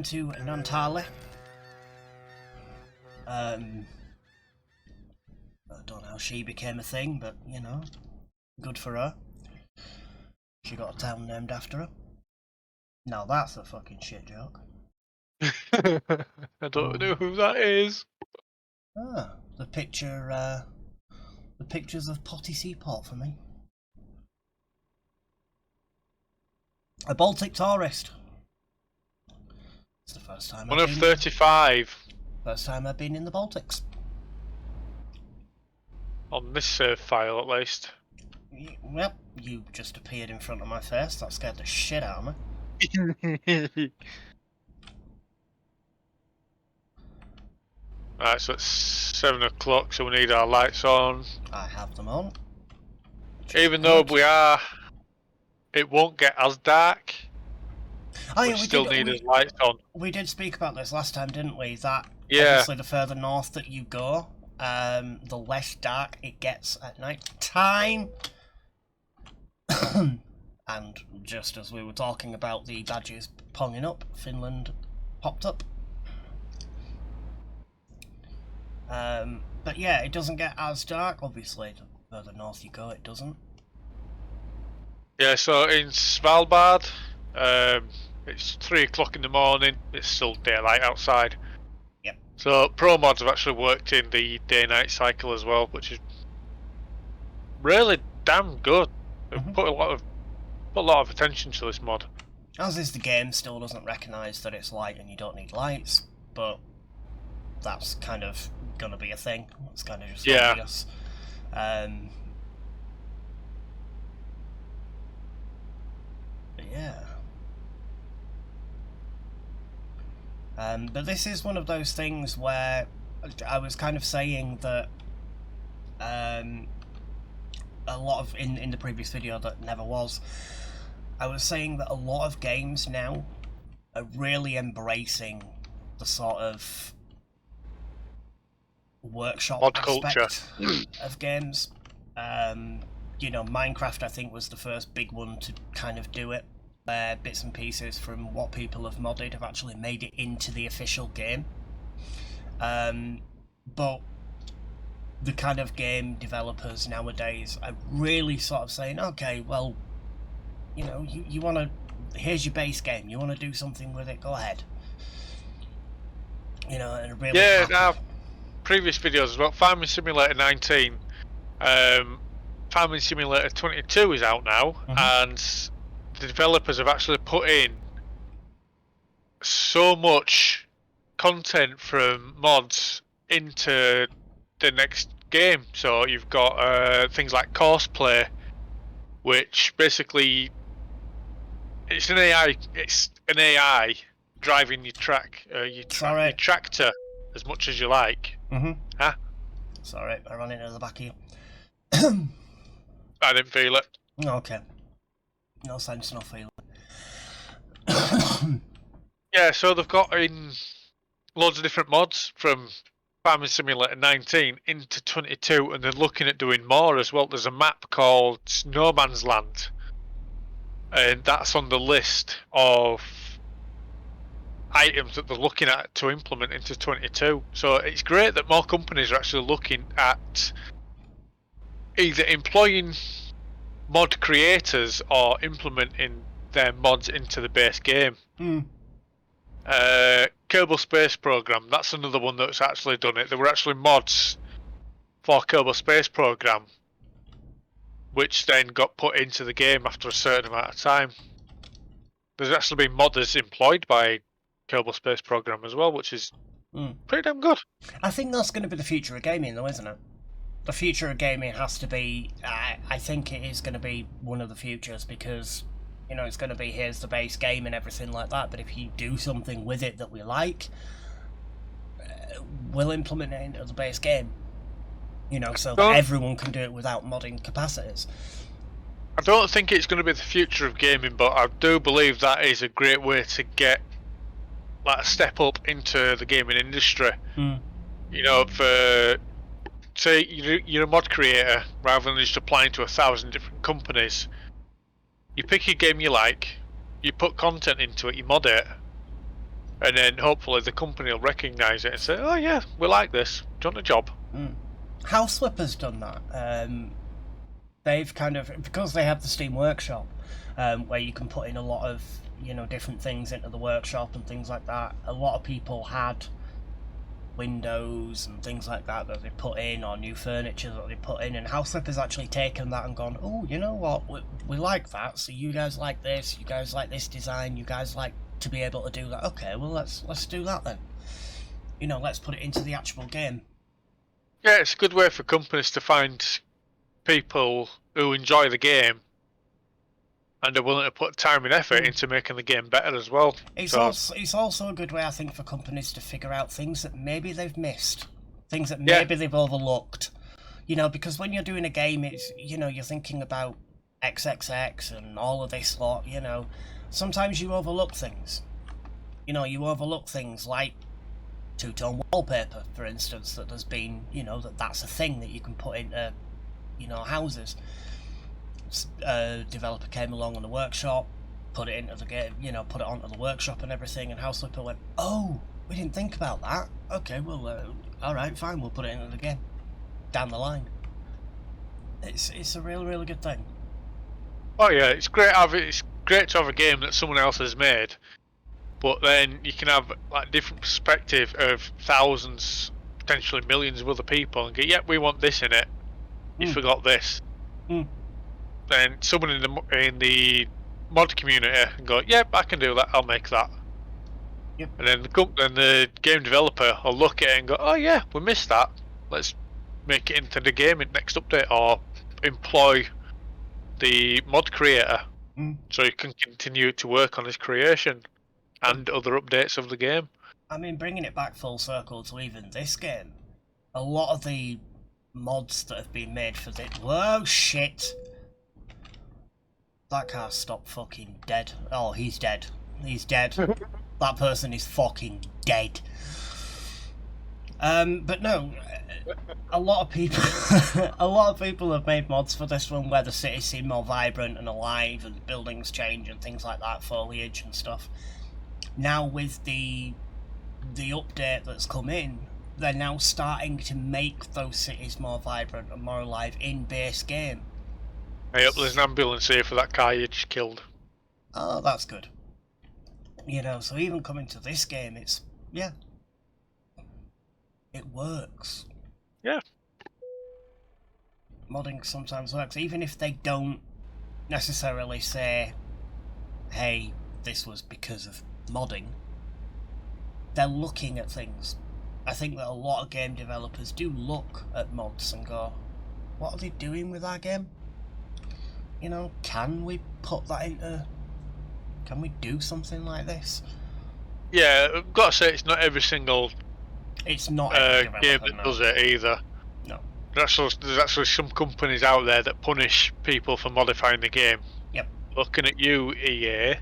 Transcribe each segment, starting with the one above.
To Nantali. I don't know how she became a thing, but you know, good for her. She got a town named after her. Now that's a fucking shit joke. I don't know who that is. Ah, the pictures of Potty Seaport for me. A Baltic tourist. It's the first time One of 35. First time I've been in the Baltics. On this save file, at least. Well, you just appeared in front of my face. That scared the shit out of me. Right, so it's 7 o'clock, so we need our lights on. I have them on. Even though it won't get as dark. Oh, we yeah, still need his lights on. We did speak about this last time, didn't we? That Yeah. obviously the further north that you go, the less dark it gets at night time. And just as we were talking about the badges ponging up, Finland popped up. But yeah, it doesn't get as dark, obviously. The further north you go, it doesn't. Yeah, so in Svalbard, it's 3 o'clock in the morning. It's still daylight outside. Yep. So Promods have actually worked in the day-night cycle as well, which is really damn good. They've put a lot of attention to this mod. As is the game, still doesn't recognise that it's light and you don't need lights, but that's kind of gonna be a thing. It's kind of just obvious. But yeah. But this is one of those things where I was kind of saying that a lot of in the previous video that never was, I was saying that a lot of games now are really embracing the sort of workshop mod aspect culture of games. You know, Minecraft I think was the first big one to kind of do it. Bits and pieces from what people have modded have actually made it into the official game. But the kind of game developers nowadays are really sort of saying, okay, well, you know, you want to, here's your base game, you want to do something with it, go ahead. You know, and really our previous videos about Farming Simulator 19, Farming Simulator 22 is out now, and the developers have actually put in so much content from mods into the next game. So you've got things like Courseplay, which basically it's an AI driving your tractor as much as you like. Huh? Sorry, I ran into the back of you. I didn't feel it. Okay. No sense, no feeling. Yeah, so they've got in loads of different mods from Farming Simulator 19 into 22, and they're looking at doing more as well. There's a map called No Man's Land, and that's on the list of items that they're looking at to implement into 22. So it's great that more companies are actually looking at either employing mod creators or implementing their mods into the base game. Kerbal Space Program, that's another one that's actually done it. There were actually mods for Kerbal Space Program, which then got put into the game after a certain amount of time. There's actually been modders employed by Kerbal Space Program as well, which is pretty damn good. I think that's going to be the future of gaming, though, isn't it? The future of gaming has to be, I think it is going to be one of the futures, because, you know, it's going to be, here's the base game and everything like that, but if you do something with it that we like, we'll implement it into the base game. You know, so that everyone can do it without modding capacities. I don't think it's going to be the future of gaming, but I do believe that is a great way to get like a step up into the gaming industry. You know, for say you're a mod creator, rather than just applying to 1,000 different companies, you pick a game you like, you put content into it, you mod it, and then hopefully the company will recognise it and say, "Oh yeah, we like this. Do you want a job?" House Flipper's done that. They've kind of, because they have the Steam Workshop, where you can put in a lot of different things into the workshop and things like that. A lot of people had windows and things like that they put in, or new furniture that they put in, and House Flipper's actually taken that and gone, oh, you know what, we like that, so you guys like this, you guys like this design, you guys like to be able to do that, okay, well let's do that then. Let's put it into the actual game. Yeah, it's a good way for companies to find people who enjoy the game and are willing to put time and effort into making the game better as well. It's also a good way, I think, for companies to figure out things that maybe they've missed, things that maybe they've overlooked. Because when you're doing a game, it's you're thinking about XXX and all of this lot. Sometimes you overlook things. You overlook things like two-tone wallpaper, for instance. That there's been, that's a thing that you can put into, houses. A developer came along on the workshop, put it into the game, put it onto the workshop and everything, and House Flipper went, oh, we didn't think about that. Okay, well, alright, fine, we'll put it into the game. Down the line. It's a really good thing. Oh yeah, it's great to have a game that someone else has made, but then you can have like different perspective of thousands, potentially millions of other people, and go, yep, we want this in it. You forgot this. Then someone in the mod community can go, yep, I can do that, I'll make that. Yep. And then the game developer will look at it and go, oh yeah, we missed that. Let's make it into the game in next update, or employ the mod creator so he can continue to work on his creation and other updates of the game. I mean, bringing it back full circle to even this game, a lot of the mods that have been made for this... Whoa, shit! That car stopped fucking dead. Oh, he's dead. He's dead. That person is fucking dead. But no, a lot of people, have made mods for this one where the cities seem more vibrant and alive, and buildings change and things like that, foliage and stuff. Now with the update that's come in, they're now starting to make those cities more vibrant and more alive in base game. Hey, up, there's an ambulance here for that car you just killed. Oh, that's good. So even coming to this game, it works. Yeah. Modding sometimes works, even if they don't necessarily say, hey, this was because of modding. They're looking at things. I think that a lot of game developers do look at mods and go, what are they doing with our game? Can we put that into... Can we do something like this? Yeah, I've got to say, it's not every single it's not game that does it either. No. There's actually some companies out there that punish people for modifying the game. Yep. Looking at you, EA.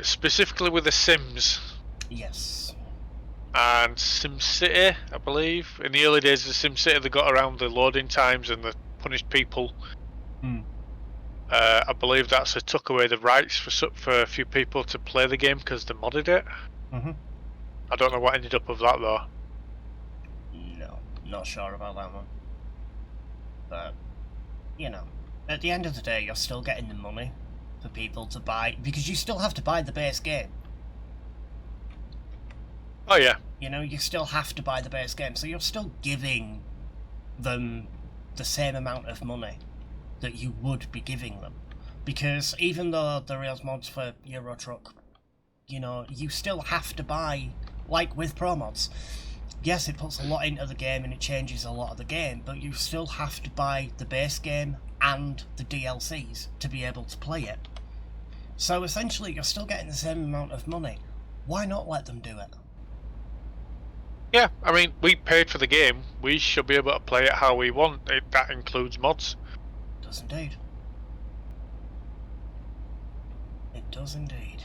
Specifically with The Sims. Yes. And SimCity, I believe. In the early days of SimCity, they got around the loading times and they punished people. I believe that's they took away the rights for a few people to play the game because they modded it. I don't know what ended up of that though. No, not sure about that one. But, at the end of the day, you're still getting the money for people to buy, because you still have to buy the base game. Oh yeah. You still have to buy the base game, so you're still giving them the same amount of money that you would be giving them. Because even though there is mods for Euro Truck, you still have to buy, like with Promods. Yes, it puts a lot into the game and it changes a lot of the game, but you still have to buy the base game and the DLCs to be able to play it. So essentially, you're still getting the same amount of money. Why not let them do it? Yeah, I mean, we paid for the game. We should be able to play it how we want. That includes mods. It does indeed. It does indeed.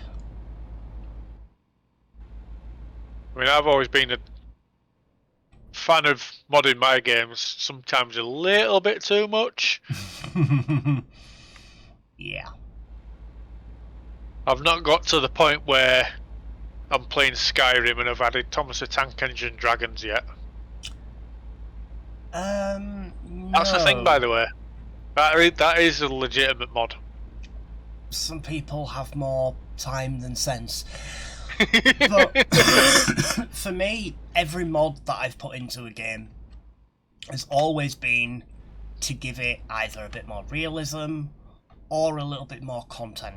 I mean, I've always been a fan of modding my games, sometimes a little bit too much. Yeah. I've not got to the point where I'm playing Skyrim and I've added Thomas the Tank Engine dragons yet. No. That's the thing, by the way. That is a legitimate mod. Some people have more time than sense. But for me, every mod that I've put into a game has always been to give it either a bit more realism or a little bit more content.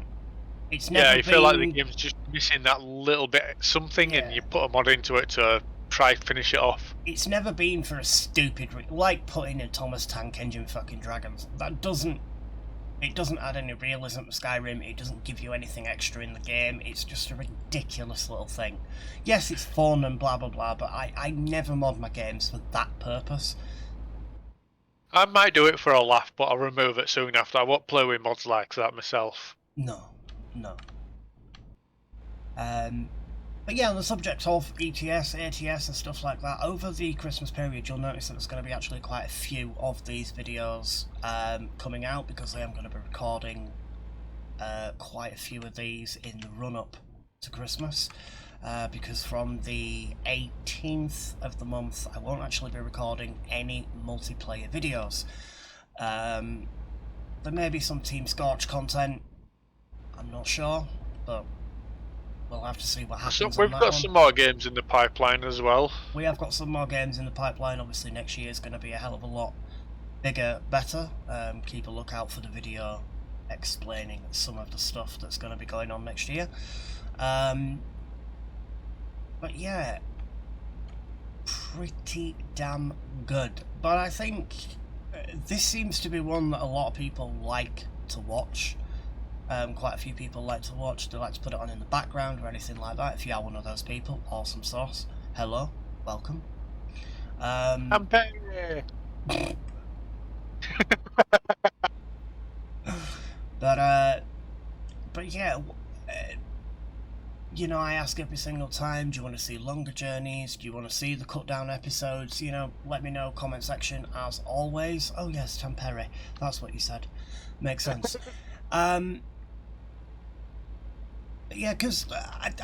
It's never you feel like the game's just missing that little bit something, and you put a mod into it to try finish it off. It's never been for a stupid like putting in Thomas Tank Engine fucking dragons. That doesn't add any realism to Skyrim. It doesn't give you anything extra in the game. It's just a ridiculous little thing. Yes, it's fun and blah blah blah, but I never mod my games for that purpose. I might do it for a laugh, but I'll remove it soon after. I won't play with mods like that myself. No. But yeah, on the subject of ETS, ATS and stuff like that, over the Christmas period you'll notice that there's going to be actually quite a few of these videos coming out, because I am going to be recording quite a few of these in the run-up to Christmas, because from the 18th of the month I won't actually be recording any multiplayer videos. There may be some Team Scorch content, I'm not sure, but we'll have to see what happens. So we've got some more games in the pipeline as well. We have got some more games in the pipeline. Obviously next year is going to be a hell of a lot bigger, better. Keep a lookout for the video explaining some of the stuff that's going to be going on next year. But yeah, pretty damn good. But I think this seems to be one that a lot of people like to watch. Quite a few people like to watch. They like to put it on in the background or anything like that. If you are one of those people, awesome sauce. Hello, welcome. I'm Perry. But yeah, you know, I ask every single time, do you want to see longer journeys? Do you want to see the cut down episodes? You know, let me know, comment section as always. Oh yes, Tampere, that's what you said. Makes sense. Yeah, because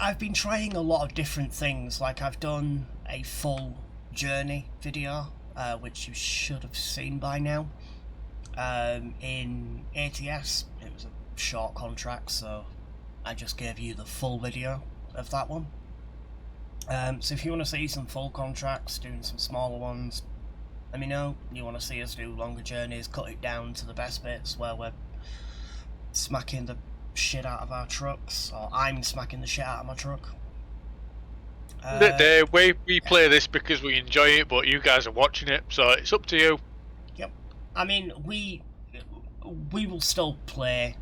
I've been trying a lot of different things. Like, I've done a full journey video, which you should have seen by now. In ATS, it was a short contract, so I just gave you the full video of that one. So if you want to see some full contracts, doing some smaller ones, let me know. You want to see us do longer journeys, cut it down to the best bits where we're smacking the shit out of our trucks, or I'm smacking the shit out of my truck. We play this because we enjoy it, but you guys are watching it, so it's up to you. Yep. I mean, we will still play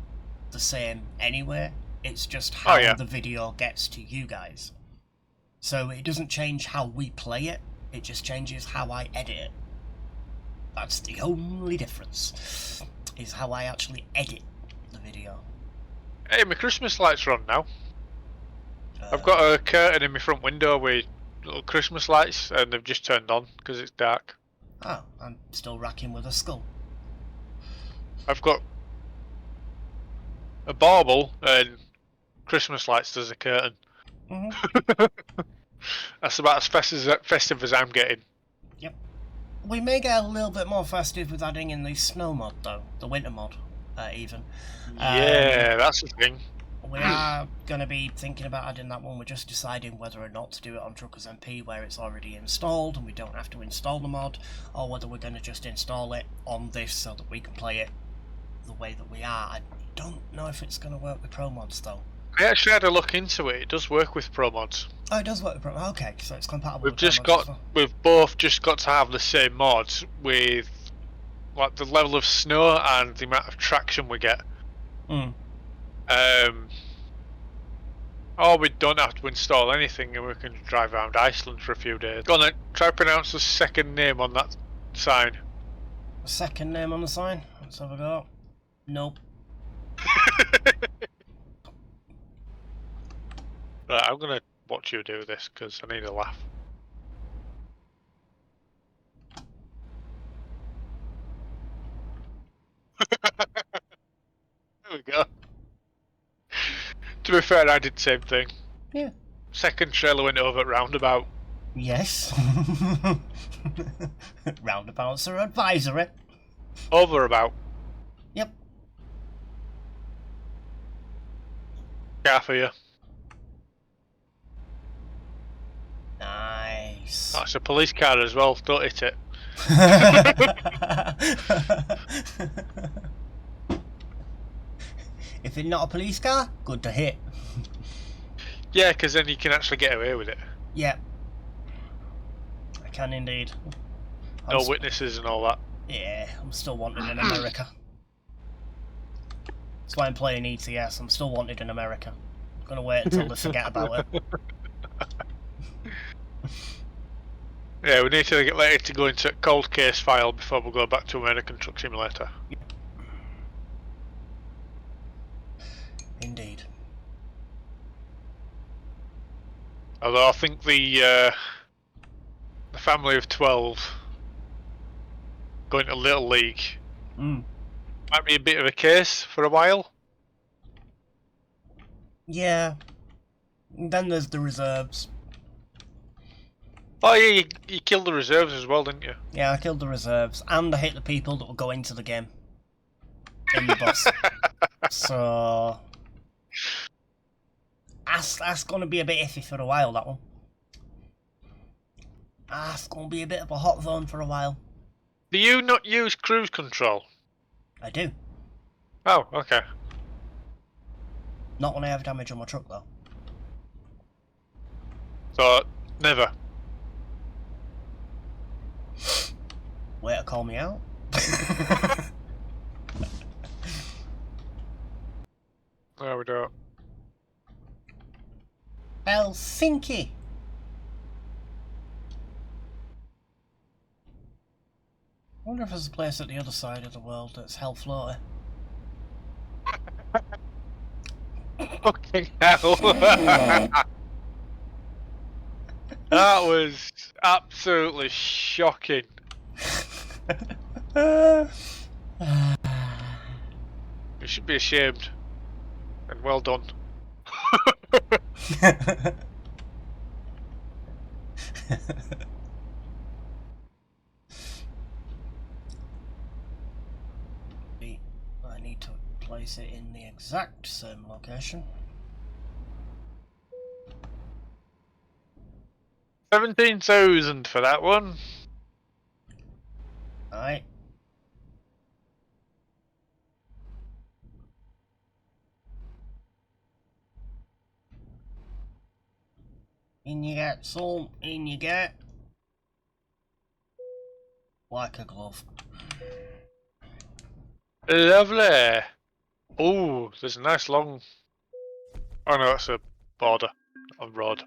the same anyway. It's just how the video gets to you guys. So it doesn't change how we play it, it just changes how I edit it. That's the only difference, is how I actually edit the video. Hey, my Christmas lights are on now. I've got a curtain in my front window with little Christmas lights, and they've just turned on because it's dark. Oh, I'm still racking with a skull. I've got a bauble and Christmas lights as a curtain. Mm-hmm. That's about as festive as I'm getting. Yep. We may get a little bit more festive with adding in the snow mod, though. The winter mod, even. Yeah, that's the thing. We are going to be thinking about adding that one. We're just deciding whether or not to do it on Truckers MP, where it's already installed and we don't have to install the mod, or whether we're going to just install it on this so that we can play it the way that we are. I don't know if it's going to work with Promods, though. I actually had a look into it. It does work with Promods. Oh, it does work with Promods. Okay, so it's compatible We've with just Promods got, as well. we've both just got to have the same mods with like the level of snow and the amount of traction we get. Or we don't have to install anything and we can drive around Iceland for a few days. Go on then, try to pronounce the second name on that sign. The second name on the sign? Let's have a go. Nope. Right, I'm gonna watch you do this because I need a laugh. There we go. To To be fair, I did the same thing. Yeah. Second trailer went over at roundabout. Yes. Roundabouts are advisory. Over about. Yep. Car for you. Nice. That's a police car as well. Don't hit it. If it's not a police car, good to hit. Yeah, because then you can actually get away with it. Yep. I can indeed. No witnesses and all that. Yeah, I'm still wanted in America. That's why I'm playing ETS. I'm still wanted in America. I'm gonna wait until they forget about it. Yeah, we need to get ready to go into a cold case file before we go back to American Truck Simulator. Indeed. Although I think the family of 12 going to Little League might be a bit of a case for a while. Yeah. And then there's the reserves. Oh yeah, you killed the reserves as well, didn't you? Yeah, I killed the reserves, and I hit the people that will go into the game. In the bus. So... That's gonna be a bit iffy for a while, that one. That's gonna be a bit of a hot zone for a while. Do you not use cruise control? I do. Oh, okay. Not when I have damage on my truck, though. So, never. Way to call me out. There we go. Helsinki. I wonder if there's a place at the other side of the world that's hell floaty. Fucking hell. That was absolutely shocking. You should be ashamed. And well done. I need to place it in the exact same location. 17,000 for that one. Alright. In you get, son, in you get. Like a glove. Lovely. Oh, there's a nice long... Oh no, that's a border on road.